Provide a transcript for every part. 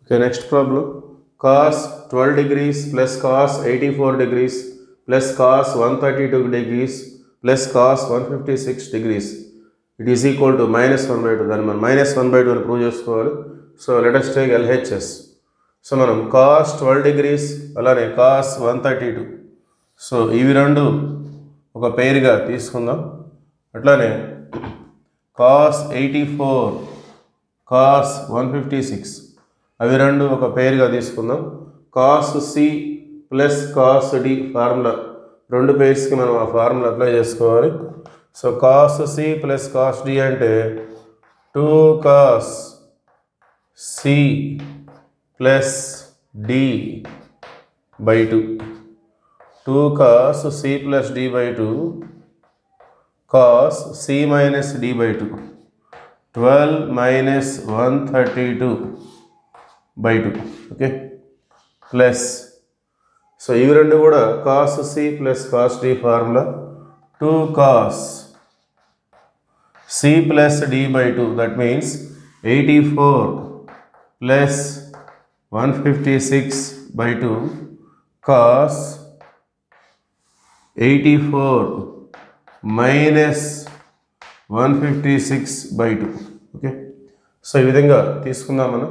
Okay, next problem. Cos 12 degrees plus cos 84 degrees plus cos 132 degrees plus cos 156 degrees. It is equal to minus 1 by 2. Then minus 1 by 2 అని prove చేసుకోవాలి. So let us take LHS. So మనం cos 12 degrees అలానే cos 132. So ఇవి రెండు ఒక పేరుగా తీసుకుందాం. అట్లానే cos 84 cos 156 అవి రెండు ఒక పేరుగా తీసుకుందాం. cos C plus cos D formula రెండు పేర్స్కి మనం ఆ ఫార్ములా అప్లై చేసుకోవాలి. So cos C plus cos D అంటే 2 cos C plus D by 2 2 cos C plus D by 2 cos C minus D by 2 12 minus 132 by 2. Okay, plus so ఇవి రెండు కూడా cos C plus cos D formula 2 cos C plus D by 2, that means 84 plus 156 by 2 cos 84 minus 156 by 2. Okay, so ఈ విధంగా తీసుకుందాం మనం.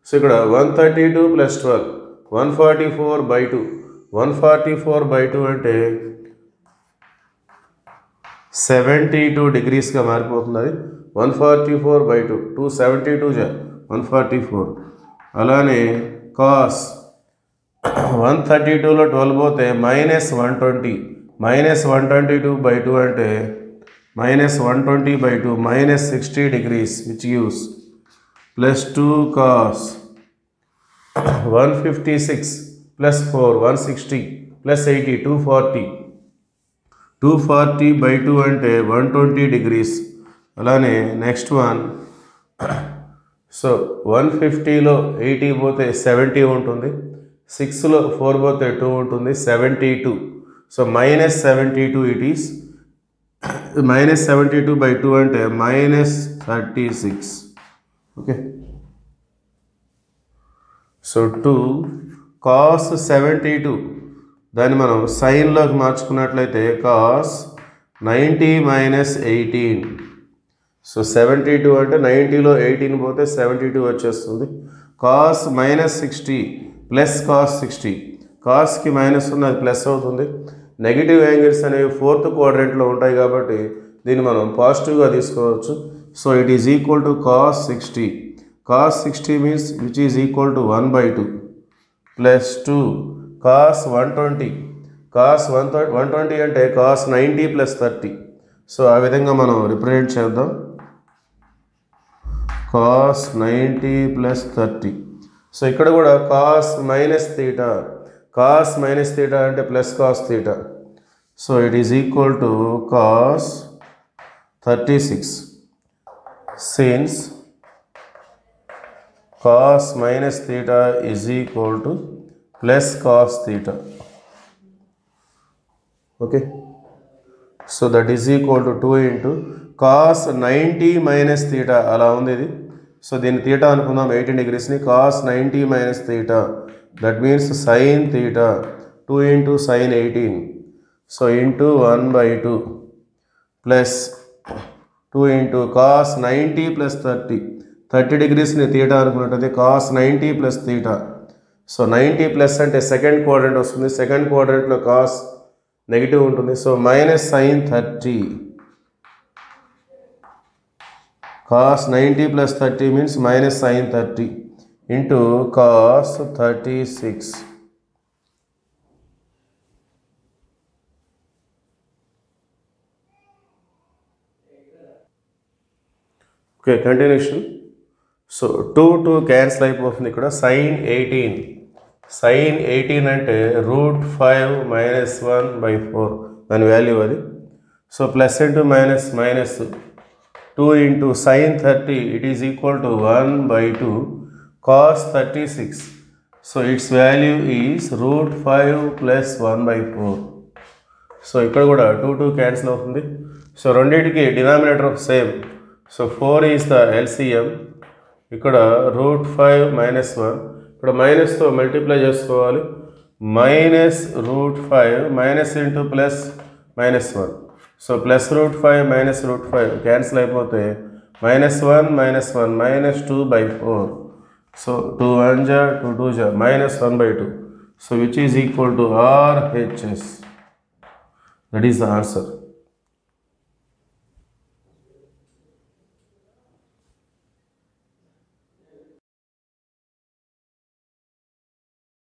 So ఇక్కడ 132 plus 12 144 by 2 144 by 2 అంటే 72 డిగ్రీస్గా మారిపోతుంది. అది 144 బై 2 272 144. అలానే కాస్ 132లో 12 పోతే మైనస్ 120 మైనస్ 122 బై 2 అంటే minus 120 by 2 minus 60 degrees which gives plus 2 cos 156 plus 4 160 plus 80 240 by 2 అంటే 120 degrees. అలానే నెక్స్ట్ వన్ సో 150లో 80 పోతే 70 ఉంటుంది, 6లో 4 పోతే 2 ఉంటుంది, 72. So minus 72 it is minus 72 by 2 అంటే మైనస్ 36. ఓకే, సో 2 cos 72 దాన్ని మనం సైన్లోకి మార్చుకున్నట్లయితే cos 90 మైనస్ 18. సో 72 అంటే 90లో 18 పోతే 72 వచ్చేస్తుంది. cos మైనస్ 60 ప్లస్ cos 60 కాస్కి మైనస్ ఉన్న అది ప్లస్ అవుతుంది. నెగిటివ్ యాంగిల్స్ అనేవి ఫోర్త్ క్వాడ్రంట్లో ఉంటాయి కాబట్టి దీన్ని మనం పాజిటివ్గా తీసుకోవచ్చు. So it is equal to cos 60. cos 60 means which is equal to 1 by 2 plus 2 cos 120 cos 120 అంటే cos 90 plus 30. సో ఆ విధంగా మనం రిప్రజెంట్ చేద్దాం. cos 90 plus 30. సో ఇక్కడ కూడా cos minus theta cos minus theta అంటే plus cos theta. So it is equal to cos 36 since cos minus theta is equal to plus cos theta. Okay, so that is equal to 2 into cos 90 minus theta అలా ఉంది ఇది. So దీన్ని theta అనుకుందాం 18 degreesని. cos 90 minus theta that means sin theta 2 into sin 18. So into 1 by 2 plus 2 into cos 90 plus 30 degreesని థీటా అనుకున్నట్టయితే cos 90 plus theta. So 90 plus అంటే second quadrant వస్తుంది. సెకండ్ క్వాడ్రంట్లో cos నెగిటివ్ ఉంటుంది. సో మైనస్ sin 30 cos 90 ప్లస్ 30 means minus sin 30 into cos 36. Okay, continuation. So 2 cancel అయిపోతుంది. ఇక్కడ sin 18 అంటే √5 మైనస్ 1 by 4 దాని వాల్యూ అది. So plus into minus minus 2 into sin 30 it is equal to 1 by 2 cos 36. So it's value is √5 plus 1 by 4. So ఇక్కడ కూడా 2 cancel అవుతుంది. So రెండింటికి denominator same. So 4 is the LCM. ఇక్కడ √5 minus 1 ఇక్కడ మైనస్తో multiply చేసుకోవాలి. -√5 minus into plus -1. So +√5 -√5 cancel అయిపోతే -1 -1 -2/4. So 2 1 జా 2 2 జా -1/2. So which is equal to RHS. That is the answer.